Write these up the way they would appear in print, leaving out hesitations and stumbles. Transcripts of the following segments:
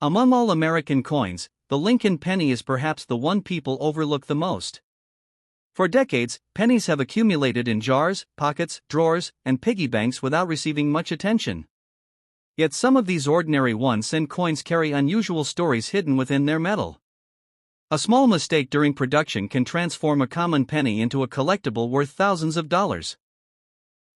Among all American coins, the Lincoln penny is perhaps the one people overlook the most. For decades, pennies have accumulated in jars, pockets, drawers, and piggy banks without receiving much attention. Yet some of these ordinary 1-cent coins carry unusual stories hidden within their metal. A small mistake during production can transform a common penny into a collectible worth thousands of dollars.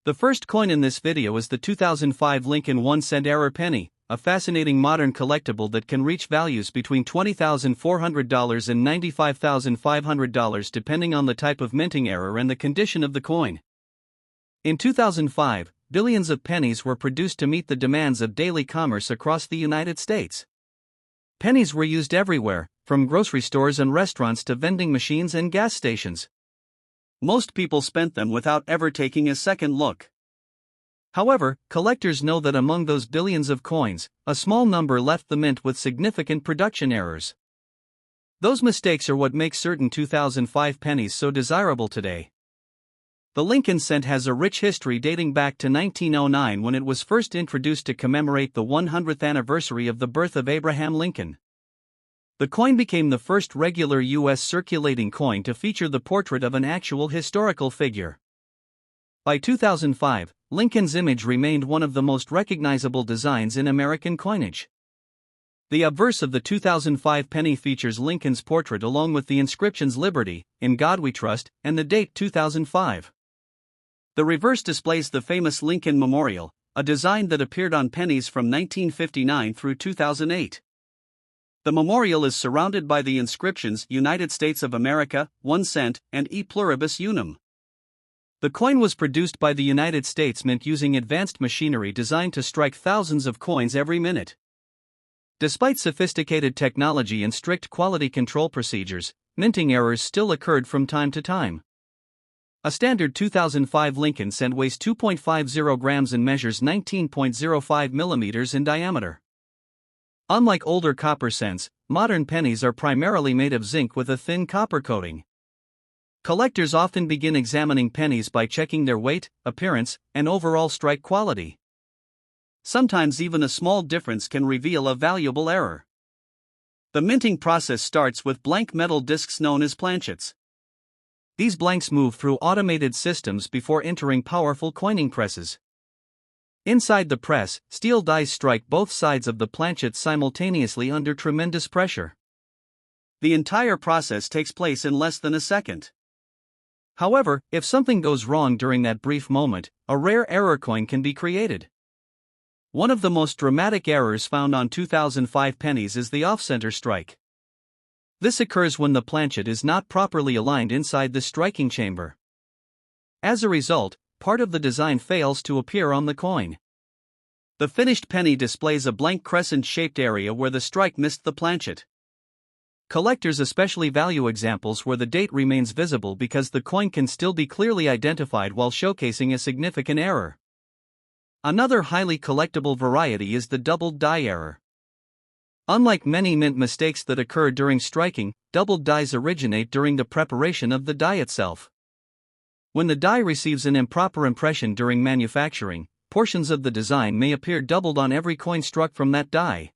The first coin in this video is the 2005 Lincoln 1-cent error penny, a fascinating modern collectible that can reach values between $20,400 and $95,500 depending on the type of minting error and the condition of the coin. In 2005, billions of pennies were produced to meet the demands of daily commerce across the United States. Pennies were used everywhere, from grocery stores and restaurants to vending machines and gas stations. Most people spent them without ever taking a second look. However, collectors know that among those billions of coins, a small number left the mint with significant production errors. Those mistakes are what make certain 2005 pennies so desirable today. The Lincoln cent has a rich history dating back to 1909 when it was first introduced to commemorate the 100th anniversary of the birth of Abraham Lincoln. The coin became the first regular U.S. circulating coin to feature the portrait of an actual historical figure. By 2005, Lincoln's image remained one of the most recognizable designs in American coinage. The obverse of the 2005 penny features Lincoln's portrait along with the inscriptions "Liberty, in God We Trust," and the date 2005. The reverse displays the famous Lincoln Memorial, a design that appeared on pennies from 1959 through 2008. The memorial is surrounded by the inscriptions "United States of America, 1 cent," and "E pluribus unum." The coin was produced by the United States Mint using advanced machinery designed to strike thousands of coins every minute. Despite sophisticated technology and strict quality control procedures, minting errors still occurred from time to time. A standard 2005 Lincoln cent weighs 2.50 grams and measures 19.05 millimeters in diameter. Unlike older copper cents, modern pennies are primarily made of zinc with a thin copper coating. Collectors often begin examining pennies by checking their weight, appearance, and overall strike quality. Sometimes even a small difference can reveal a valuable error. The minting process starts with blank metal discs known as planchets. These blanks move through automated systems before entering powerful coining presses. Inside the press, steel dies strike both sides of the planchet simultaneously under tremendous pressure. The entire process takes place in less than a second. However, if something goes wrong during that brief moment, a rare error coin can be created. One of the most dramatic errors found on 2005 pennies is the off-center strike. This occurs when the planchet is not properly aligned inside the striking chamber. As a result, part of the design fails to appear on the coin. The finished penny displays a blank crescent-shaped area where the strike missed the planchet. Collectors especially value examples where the date remains visible because the coin can still be clearly identified while showcasing a significant error. Another highly collectible variety is the doubled die error. Unlike many mint mistakes that occur during striking, doubled dies originate during the preparation of the die itself. When the die receives an improper impression during manufacturing, portions of the design may appear doubled on every coin struck from that die.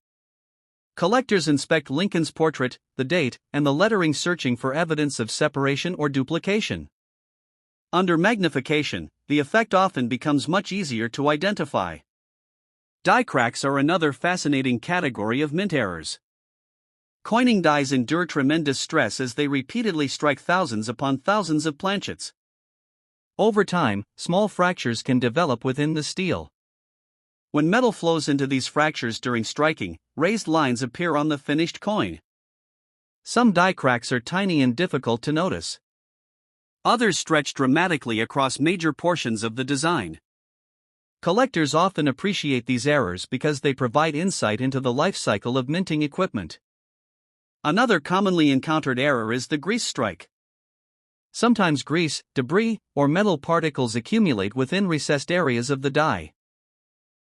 Collectors inspect Lincoln's portrait, the date, and the lettering, searching for evidence of separation or duplication. Under magnification, the effect often becomes much easier to identify. Die cracks are another fascinating category of mint errors. Coining dies endure tremendous stress as they repeatedly strike thousands upon thousands of planchets. Over time, small fractures can develop within the steel. When metal flows into these fractures during striking, raised lines appear on the finished coin. Some die cracks are tiny and difficult to notice. Others stretch dramatically across major portions of the design. Collectors often appreciate these errors because they provide insight into the life cycle of minting equipment. Another commonly encountered error is the grease strike. Sometimes grease, debris, or metal particles accumulate within recessed areas of the die.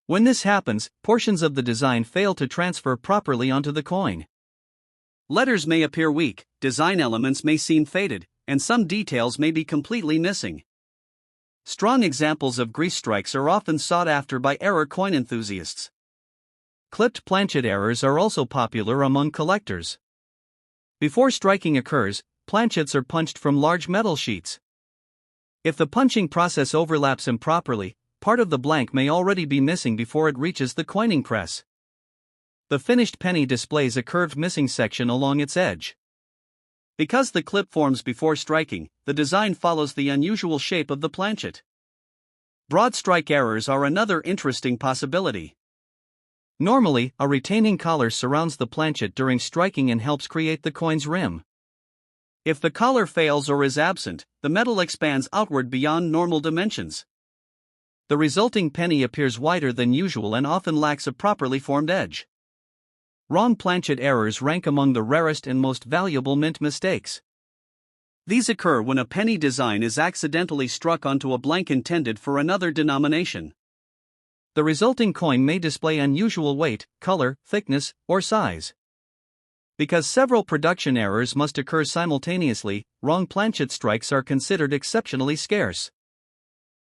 When this happens, portions of the design fail to transfer properly onto the coin. Letters may appear weak, design elements may seem faded, and some details may be completely missing. Strong examples of grease strikes are often sought after by error coin enthusiasts. Clipped planchet errors are also popular among collectors. Before striking occurs, planchets are punched from large metal sheets. If the punching process overlaps improperly, part of the blank may already be missing before it reaches the coining press. The finished penny displays a curved missing section along its edge. Because the clip forms before striking, the design follows the unusual shape of the planchet. Broad strike errors are another interesting possibility. Normally, a retaining collar surrounds the planchet during striking and helps create the coin's rim. If the collar fails or is absent, the metal expands outward beyond normal dimensions. The resulting penny appears wider than usual and often lacks a properly formed edge. Wrong planchet errors rank among the rarest and most valuable mint mistakes. These occur when a penny design is accidentally struck onto a blank intended for another denomination. The resulting coin may display unusual weight, color, thickness, or size. Because several production errors must occur simultaneously, wrong planchet strikes are considered exceptionally scarce.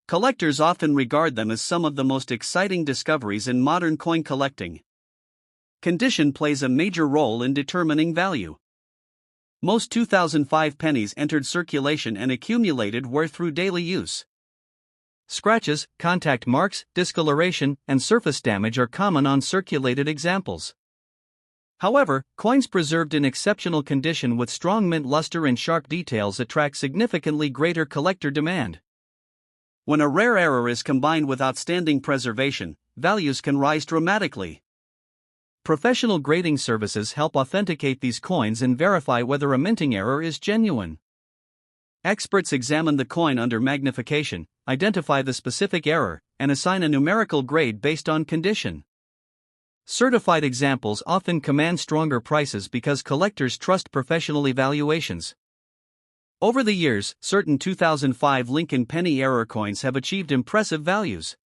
Collectors often regard them as some of the most exciting discoveries in modern coin collecting. Condition plays a major role in determining value. Most 2005 pennies entered circulation and accumulated were through daily use. Scratches, contact marks, discoloration, and surface damage are common on circulated examples. However, coins preserved in exceptional condition with strong mint luster and sharp details attract significantly greater collector demand. When a rare error is combined with outstanding preservation, values can rise dramatically. Professional grading services help authenticate these coins and verify whether a minting error is genuine. Experts examine the coin under magnification, identify the specific error, and assign a numerical grade based on condition. Certified examples often command stronger prices because collectors trust professional evaluations. Over the years, certain 2005 Lincoln penny error coins have achieved impressive values.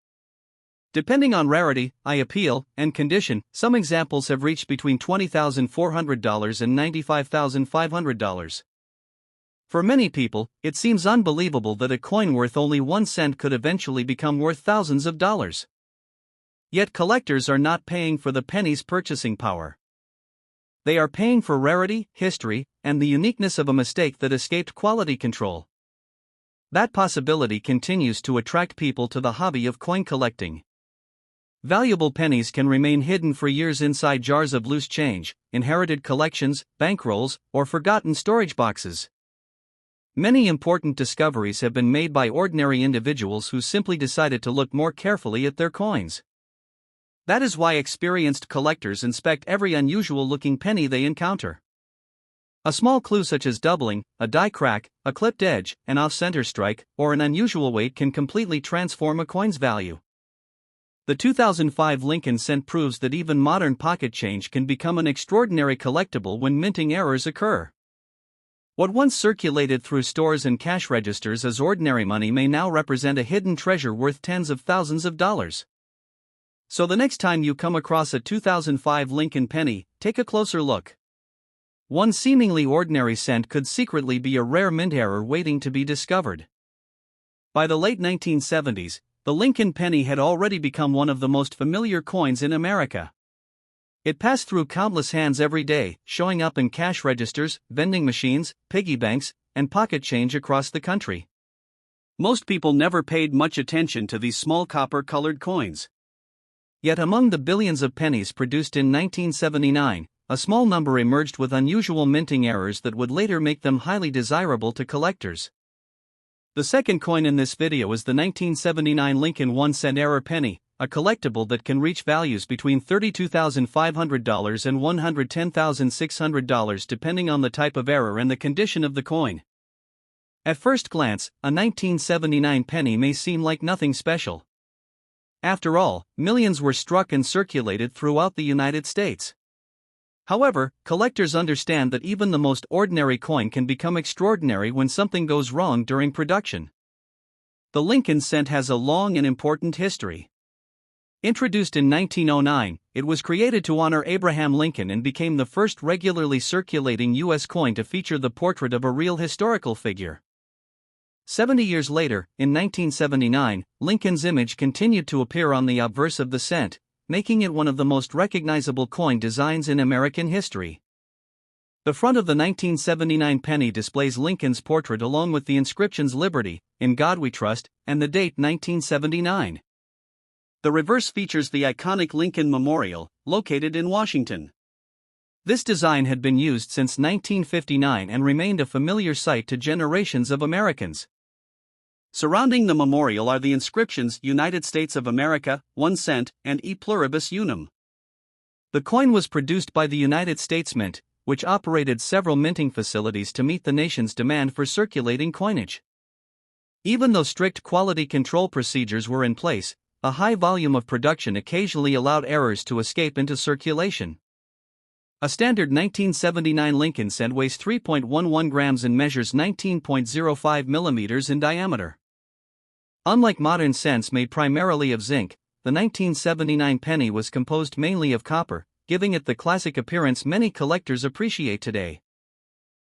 Depending on rarity, eye appeal, and condition, some examples have reached between $20,400 and $95,500. For many people, it seems unbelievable that a coin worth only 1 cent could eventually become worth thousands of dollars. Yet collectors are not paying for the penny's purchasing power. They are paying for rarity, history, and the uniqueness of a mistake that escaped quality control. That possibility continues to attract people to the hobby of coin collecting. Valuable pennies can remain hidden for years inside jars of loose change, inherited collections, bankrolls, or forgotten storage boxes. Many important discoveries have been made by ordinary individuals who simply decided to look more carefully at their coins. That is why experienced collectors inspect every unusual-looking penny they encounter. A small clue such as doubling, a die crack, a clipped edge, an off-center strike, or an unusual weight can completely transform a coin's value. The 2005 Lincoln cent proves that even modern pocket change can become an extraordinary collectible when minting errors occur. What once circulated through stores and cash registers as ordinary money may now represent a hidden treasure worth tens of thousands of dollars. So the next time you come across a 2005 Lincoln penny, take a closer look. One seemingly ordinary cent could secretly be a rare mint error waiting to be discovered. By the late 1970s, the Lincoln penny had already become one of the most familiar coins in America. It passed through countless hands every day, showing up in cash registers, vending machines, piggy banks, and pocket change across the country. Most people never paid much attention to these small copper-colored coins. Yet among the billions of pennies produced in 1979, a small number emerged with unusual minting errors that would later make them highly desirable to collectors. The second coin in this video is the 1979 Lincoln 1 cent error penny, a collectible that can reach values between $32,500 and $110,600 depending on the type of error and the condition of the coin. At first glance, a 1979 penny may seem like nothing special. After all, millions were struck and circulated throughout the United States. However, collectors understand that even the most ordinary coin can become extraordinary when something goes wrong during production. The Lincoln cent has a long and important history. Introduced in 1909, it was created to honor Abraham Lincoln and became the first regularly circulating U.S. coin to feature the portrait of a real historical figure. 70 years later, in 1979, Lincoln's image continued to appear on the obverse of the cent, making it one of the most recognizable coin designs in American history. The front of the 1979 penny displays Lincoln's portrait along with the inscriptions "Liberty, in God We Trust," and the date 1979. The reverse features the iconic Lincoln Memorial, located in Washington. This design had been used since 1959 and remained a familiar sight to generations of Americans. Surrounding the memorial are the inscriptions "United States of America, 1 cent," and "E pluribus unum." The coin was produced by the United States Mint, which operated several minting facilities to meet the nation's demand for circulating coinage. Even though strict quality control procedures were in place, a high volume of production occasionally allowed errors to escape into circulation. A standard 1979 Lincoln cent weighs 3.11 grams and measures 19.05 millimeters in diameter. Unlike modern cents made primarily of zinc, the 1979 penny was composed mainly of copper, giving it the classic appearance many collectors appreciate today.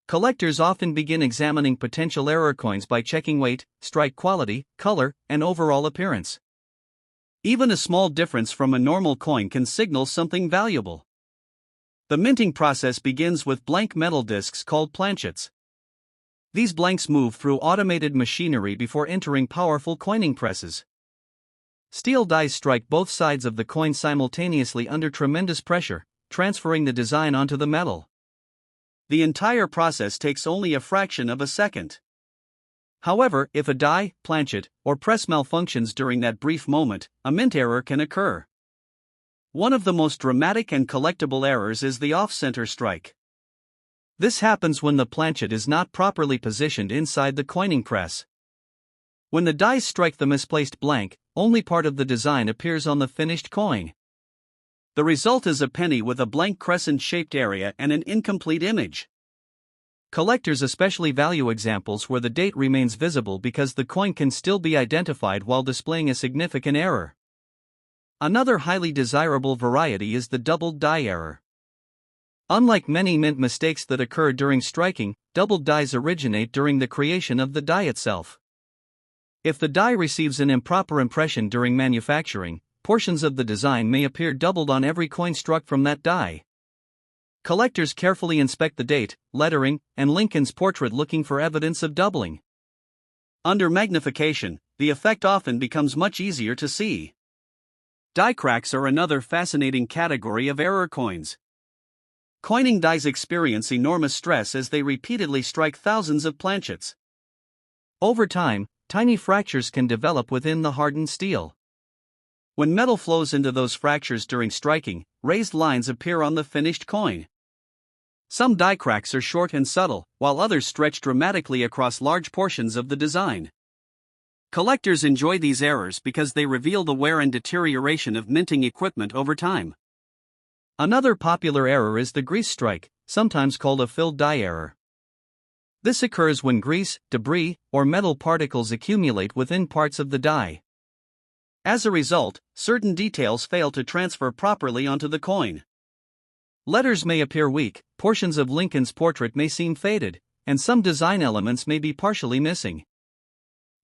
Collectors often begin examining potential error coins by checking weight, strike quality, color, and overall appearance. Even a small difference from a normal coin can signal something valuable. The minting process begins with blank metal discs called planchets. These blanks move through automated machinery before entering powerful coining presses. Steel dies strike both sides of the coin simultaneously under tremendous pressure, transferring the design onto the metal. The entire process takes only a fraction of a second. However, if a die, planchet, or press malfunctions during that brief moment, a mint error can occur. One of the most dramatic and collectible errors is the off-center strike. This happens when the planchet is not properly positioned inside the coining press. When the dies strike the misplaced blank, only part of the design appears on the finished coin. The result is a penny with a blank crescent-shaped area and an incomplete image. Collectors especially value examples where the date remains visible because the coin can still be identified while displaying a significant error. Another highly desirable variety is the doubled die error. Unlike many mint mistakes that occur during striking, doubled dies originate during the creation of the die itself. If the die receives an improper impression during manufacturing, portions of the design may appear doubled on every coin struck from that die. Collectors carefully inspect the date, lettering, and Lincoln's portrait looking for evidence of doubling. Under magnification, the effect often becomes much easier to see. Die cracks are another fascinating category of error coins. Coining dies experience enormous stress as they repeatedly strike thousands of planchets. Over time, tiny fractures can develop within the hardened steel. When metal flows into those fractures during striking, raised lines appear on the finished coin. Some die cracks are short and subtle, while others stretch dramatically across large portions of the design. Collectors enjoy these errors because they reveal the wear and deterioration of minting equipment over time. Another popular error is the grease strike, sometimes called a filled die error. This occurs when grease, debris, or metal particles accumulate within parts of the die. As a result, certain details fail to transfer properly onto the coin. Letters may appear weak, portions of Lincoln's portrait may seem faded, and some design elements may be partially missing.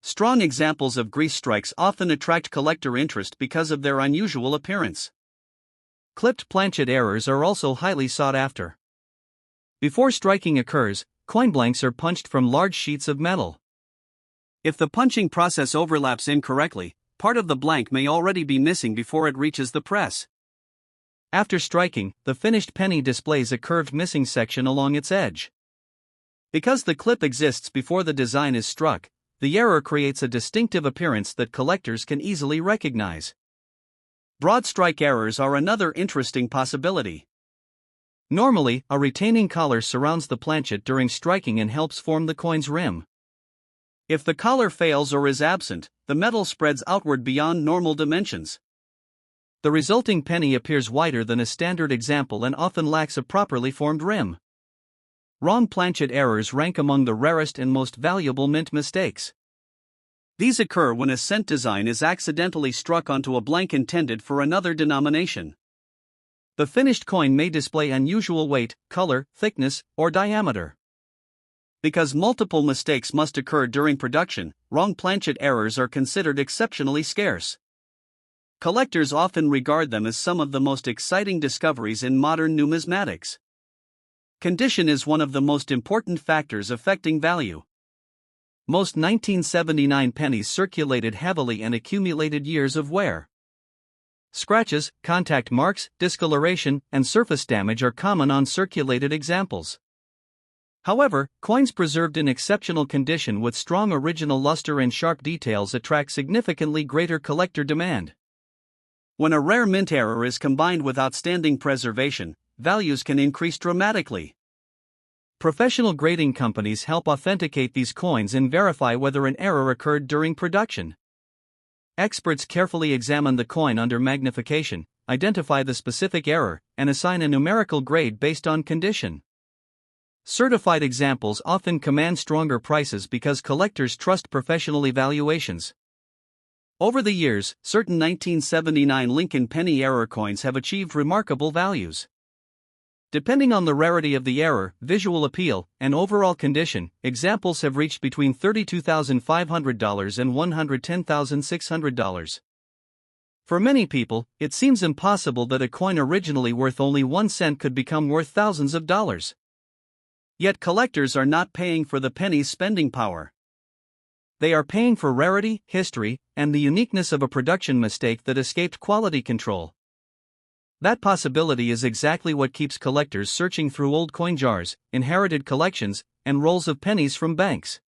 Strong examples of grease strikes often attract collector interest because of their unusual appearance. Clipped planchet errors are also highly sought after. Before striking occurs, coin blanks are punched from large sheets of metal. If the punching process overlaps incorrectly, part of the blank may already be missing before it reaches the press. After striking, the finished penny displays a curved missing section along its edge. Because the clip exists before the design is struck, the error creates a distinctive appearance that collectors can easily recognize. Broad strike errors are another interesting possibility. Normally, a retaining collar surrounds the planchet during striking and helps form the coin's rim. If the collar fails or is absent, the metal spreads outward beyond normal dimensions. The resulting penny appears wider than a standard example and often lacks a properly formed rim. Wrong planchet errors rank among the rarest and most valuable mint mistakes. These occur when a cent design is accidentally struck onto a blank intended for another denomination. The finished coin may display unusual weight, color, thickness, or diameter. Because multiple mistakes must occur during production, wrong planchet errors are considered exceptionally scarce. Collectors often regard them as some of the most exciting discoveries in modern numismatics. Condition is one of the most important factors affecting value. Most 1979 pennies circulated heavily and accumulated years of wear. Scratches, contact marks, discoloration, and surface damage are common on circulated examples. However, coins preserved in exceptional condition with strong original luster and sharp details attract significantly greater collector demand. When a rare mint error is combined with outstanding preservation, values can increase dramatically. Professional grading companies help authenticate these coins and verify whether an error occurred during production. Experts carefully examine the coin under magnification, identify the specific error, and assign a numerical grade based on condition. Certified examples often command stronger prices because collectors trust professional evaluations. Over the years, certain 1979 Lincoln penny error coins have achieved remarkable values. Depending on the rarity of the error, visual appeal, and overall condition, examples have reached between $32,500 and $110,600. For many people, it seems impossible that a coin originally worth only 1 cent could become worth thousands of dollars. Yet collectors are not paying for the penny's spending power. They are paying for rarity, history, and the uniqueness of a production mistake that escaped quality control. That possibility is exactly what keeps collectors searching through old coin jars, inherited collections, and rolls of pennies from banks.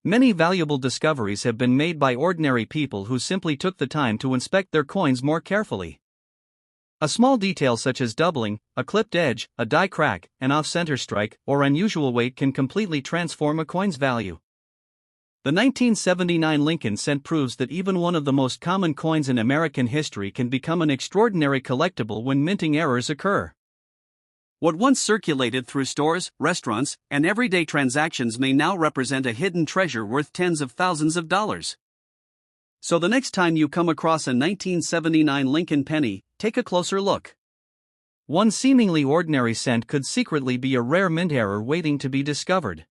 Many valuable discoveries have been made by ordinary people who simply took the time to inspect their coins more carefully. A small detail such as doubling, a clipped edge, a die crack, an off-center strike, or unusual weight can completely transform a coin's value. The 1979 Lincoln cent proves that even one of the most common coins in American history can become an extraordinary collectible when minting errors occur. What once circulated through stores, restaurants, and everyday transactions may now represent a hidden treasure worth tens of thousands of dollars. So the next time you come across a 1979 Lincoln penny, take a closer look. One seemingly ordinary cent could secretly be a rare mint error waiting to be discovered.